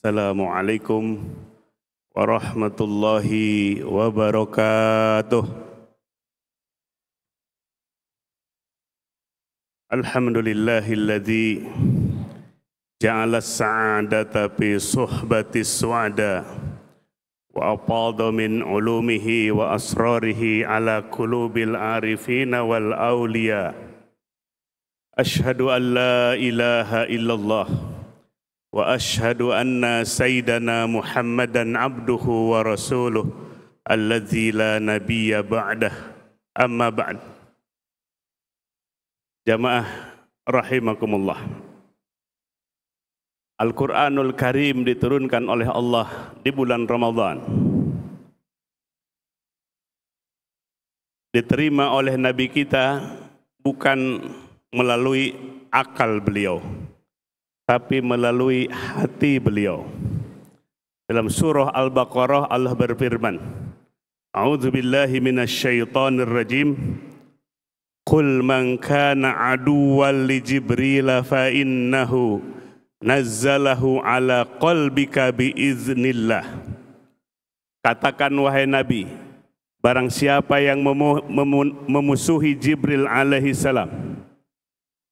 Assalamualaikum warahmatullahi wabarakatuh. Alhamdulillahilladzi ja'ala as-sa'adata fi suhbati su'ada wa afada min ulumihi wa asrarihi ala qulubil arifina wal awliya. Ashhadu an la ilaha illallah wa ashhadu anna sayyidana Muhammadan abduhu wa rasuluh alladzi la nabiyya ba'dah. Amma ba'd. Jamaah rahimakumullah. Al-Qur'anul Karim diturunkan oleh Allah di bulan Ramadan. Diterima oleh Nabi kita bukan melalui akal beliau, tapi melalui hati beliau. Dalam surah Al-Baqarah Allah berfirman, A'udzubillahi minasyaitonir rajim. Qul man kana aduwwan li Jibril fa innahu nazzalahu ala qalbika biiznillah. Katakan wahai Nabi, barang siapa yang memusuhi Jibril alaihi salam,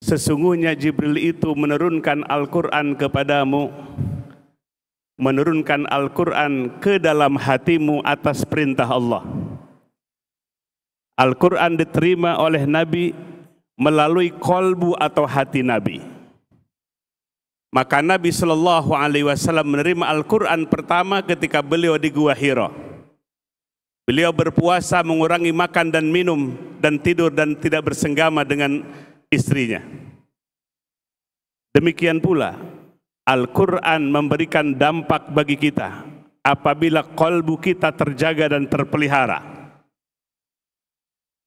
sesungguhnya Jibril itu menurunkan Al-Quran kepadamu, menurunkan Al-Quran ke dalam hatimu atas perintah Allah. Al-Quran diterima oleh Nabi melalui kolbu atau hati Nabi. Maka Nabi SAW menerima Al-Quran pertama ketika beliau di Gua Hira. Beliau berpuasa, mengurangi makan dan minum, dan tidur dan tidak bersenggama dengan istrinya. Demikian pula Al-Quran memberikan dampak bagi kita apabila kolbu kita terjaga dan terpelihara.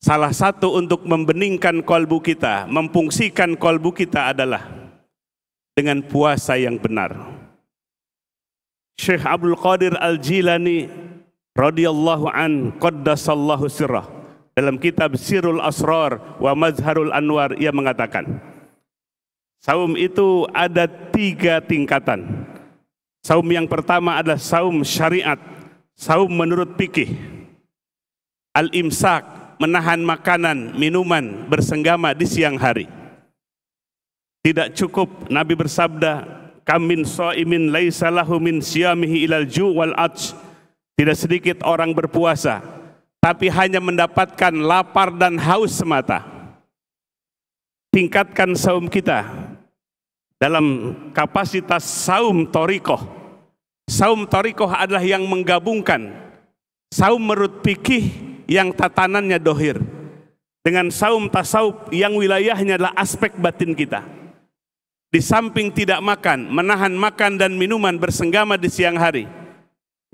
Salah satu untuk membeningkan kolbu kita, memfungsikan kolbu kita adalah dengan puasa yang benar. Syekh Abdul Qadir Al-Jilani radhiyallahu an qaddasallahu sirrah, dalam kitab Sirul Asrar wa Mazharul Anwar, ia mengatakan, saum itu ada 3 tingkatan. Saum yang pertama adalah saum syariat, saum menurut fikih. Al-imsak, menahan makanan, minuman, bersenggama di siang hari. Tidak cukup, Nabi bersabda, kam min shaimin laisa lahu min siyamihi ilal ju' wal atsh. Tidak sedikit orang berpuasa tapi hanya mendapatkan lapar dan haus semata. Tingkatkan saum kita dalam kapasitas saum thariqah. Saum thariqah adalah yang menggabungkan saum menurut fikih yang tatanannya dohir dengan saum tasawuf yang wilayahnya adalah aspek batin kita. Di samping tidak makan, menahan makan dan minuman, bersenggama di siang hari,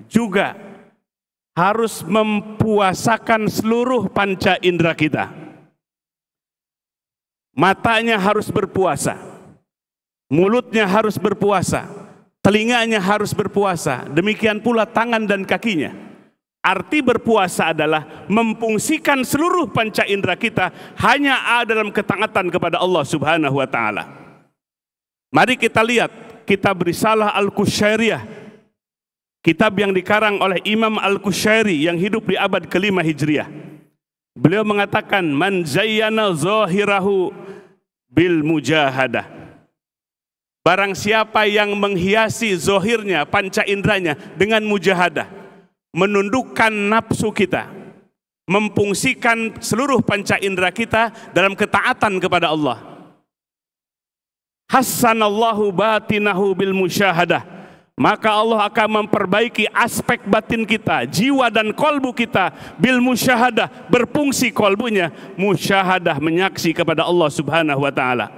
juga harus mempuasakan seluruh panca indera kita. Matanya harus berpuasa, mulutnya harus berpuasa, telinganya harus berpuasa, demikian pula tangan dan kakinya. Arti berpuasa adalah memfungsikan seluruh panca indera kita hanya ada dalam ketaatan kepada Allah Subhanahu wa taala. Mari kita lihat kitab Risalah Al-Qusyairiyah, kitab yang dikarang oleh Imam Al-Qusyairi yang hidup di abad ke-5 Hijriah. Beliau mengatakan, man zayyana zahirahu bil mujahadah. Barang siapa yang menghiasi zahirnya, panca inderanya dengan mujahadah, menundukkan nafsu kita, memfungsikan seluruh panca indera kita dalam ketaatan kepada Allah. Hassanallahu batinahu bil musyahadah. Maka Allah akan memperbaiki aspek batin kita, jiwa dan kolbu kita bil musyahadah, berfungsi kolbunya musyahadah, menyaksi kepada Allah Subhanahu wa taala.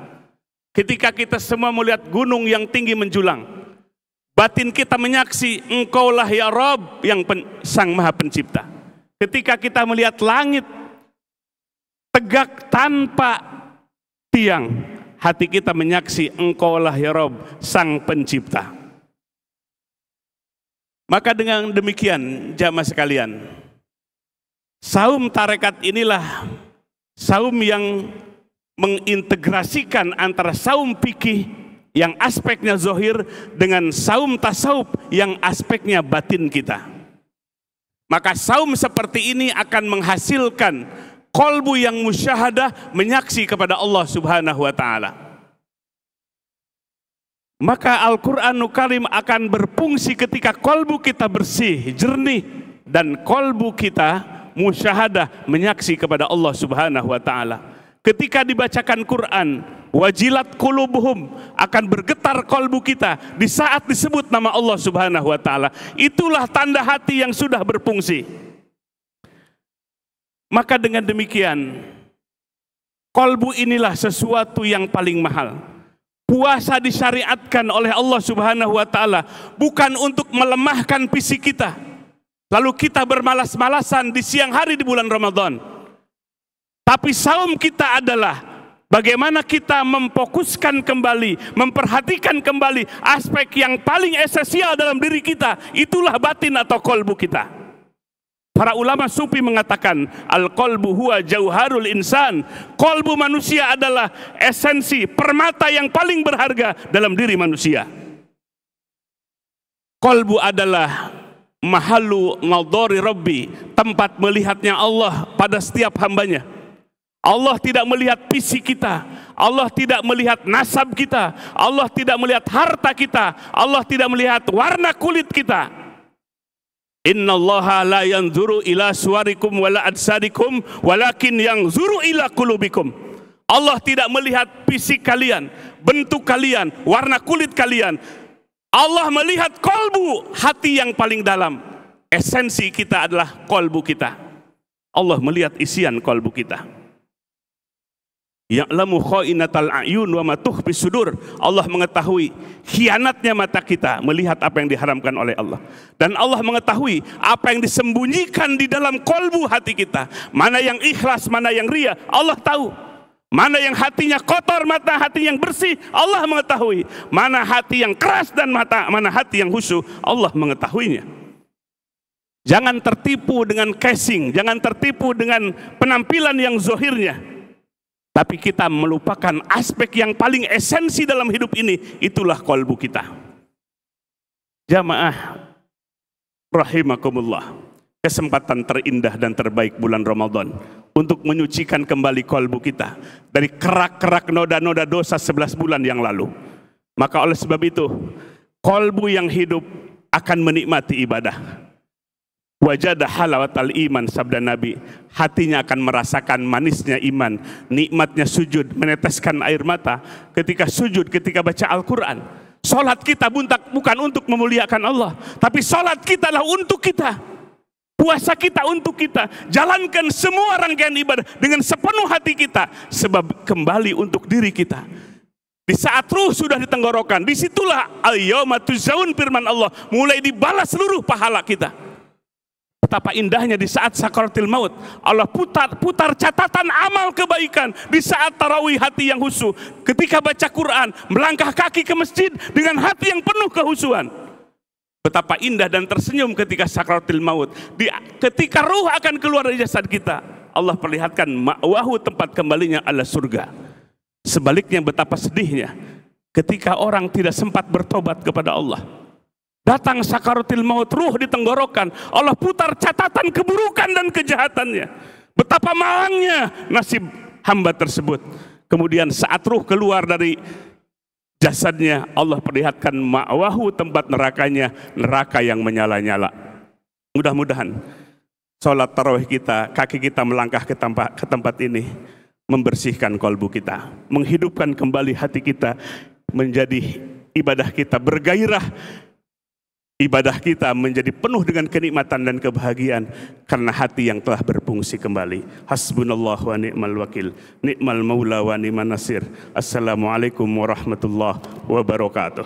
Ketika kita semua melihat gunung yang tinggi menjulang, batin kita menyaksi Engkaulah ya Rabb yang Sang Maha Pencipta. Ketika kita melihat langit tegak tanpa tiang, hati kita menyaksi Engkaulah ya Rabb Sang Pencipta. Maka dengan demikian jamaah sekalian, saum tarekat inilah saum yang mengintegrasikan antara saum fikih yang aspeknya zohir dengan saum tasawuf yang aspeknya batin kita. Maka saum seperti ini akan menghasilkan kolbu yang musyahadah, menyaksi kepada Allah Subhanahu wa Ta'ala. Maka Al-Quranul Karim akan berfungsi ketika kolbu kita bersih, jernih, dan kolbu kita musyahadah, menyaksi kepada Allah Subhanahu wa Ta'ala. Ketika dibacakan Quran, wajilat qulubuhum, akan bergetar kolbu kita di saat disebut nama Allah Subhanahu wa Ta'ala. Itulah tanda hati yang sudah berfungsi. Maka dengan demikian, kolbu inilah sesuatu yang paling mahal. Puasa disyariatkan oleh Allah Subhanahu wa Ta'ala bukan untuk melemahkan fisik kita, lalu kita bermalas-malasan di siang hari di bulan Ramadan. Tapi saum kita adalah bagaimana kita memfokuskan kembali, memperhatikan kembali aspek yang paling esensial dalam diri kita. Itulah batin atau kolbu kita. Para ulama sufi mengatakan, al-qalbu huwa jauharul insan. Kolbu manusia adalah esensi, permata yang paling berharga dalam diri manusia. Kolbu adalah mahalu nadhari Rabbi, tempat melihatnya Allah pada setiap hambanya. Allah tidak melihat fisik kita, Allah tidak melihat nasab kita, Allah tidak melihat harta kita, Allah tidak melihat warna kulit kita. Innallaha la yanzuru ila suwarikum wala ajsadikum walakin yanzuru ila qulubikum. Allah tidak melihat fisik kalian, bentuk kalian, warna kulit kalian. Allah melihat kolbu, hati yang paling dalam. Esensi kita adalah kolbu kita. Allah melihat isian kolbu kita. Ya'lamu kha'inatal a'yun wa ma tukhfis sudur. Allah mengetahui khianatnya mata kita melihat apa yang diharamkan oleh Allah. Dan Allah mengetahui apa yang disembunyikan di dalam kolbu hati kita. Mana yang ikhlas, mana yang ria, Allah tahu. Mana yang hatinya kotor, mata hati yang bersih, Allah mengetahui. Mana hati yang keras dan mana hati yang khusyuk, Allah mengetahuinya. Jangan tertipu dengan casing, jangan tertipu dengan penampilan yang zohirnya. Tapi kita melupakan aspek yang paling esensi dalam hidup ini, itulah kolbu kita. Jamaah rahimakumullah, kesempatan terindah dan terbaik bulan Ramadan untuk menyucikan kembali kolbu kita dari kerak-kerak noda-noda dosa 11 bulan yang lalu. Maka oleh sebab itu, kolbu yang hidup akan menikmati ibadah. Wajada halawatal iman, sabda Nabi, hatinya akan merasakan manisnya iman, nikmatnya sujud, meneteskan air mata ketika sujud, ketika baca Al-Quran. Salat kita bukan untuk memuliakan Allah, tapi salat kita adalah untuk kita. Puasa kita untuk kita. Jalankan semua rangkaian ibadah dengan sepenuh hati kita, sebab kembali untuk diri kita. Di saat ruh sudah di tenggorokan, disitulah al-yawma tujzaun, firman Allah, mulai dibalas seluruh pahala kita. Betapa indahnya di saat sakaratul maut, Allah putar catatan amal kebaikan. Di saat tarawih hati yang khusyuk, ketika baca Quran, melangkah kaki ke masjid dengan hati yang penuh kehusuan. Betapa indah dan tersenyum ketika sakaratul maut. Ketika ruh akan keluar dari jasad kita, Allah perlihatkan ma'wahu, tempat kembalinya adalah surga. Sebaliknya betapa sedihnya ketika orang tidak sempat bertobat kepada Allah. Datang sakaratul maut, ruh di tenggorokan, Allah putar catatan keburukan dan kejahatannya. Betapa malangnya nasib hamba tersebut. Kemudian saat ruh keluar dari jasadnya, Allah perlihatkan ma'wahu, tempat nerakanya, neraka yang menyala-nyala. Mudah-mudahan sholat tarawih kita, kaki kita melangkah ke tempat ini, membersihkan kolbu kita, menghidupkan kembali hati kita, menjadi ibadah kita bergairah. Ibadah kita menjadi penuh dengan kenikmatan dan kebahagiaan karena hati yang telah berfungsi kembali. Hasbunallahu wa ni'mal wakil, ni'mal maula wa ni'man nasir. Assalamualaikum warahmatullahi wabarakatuh.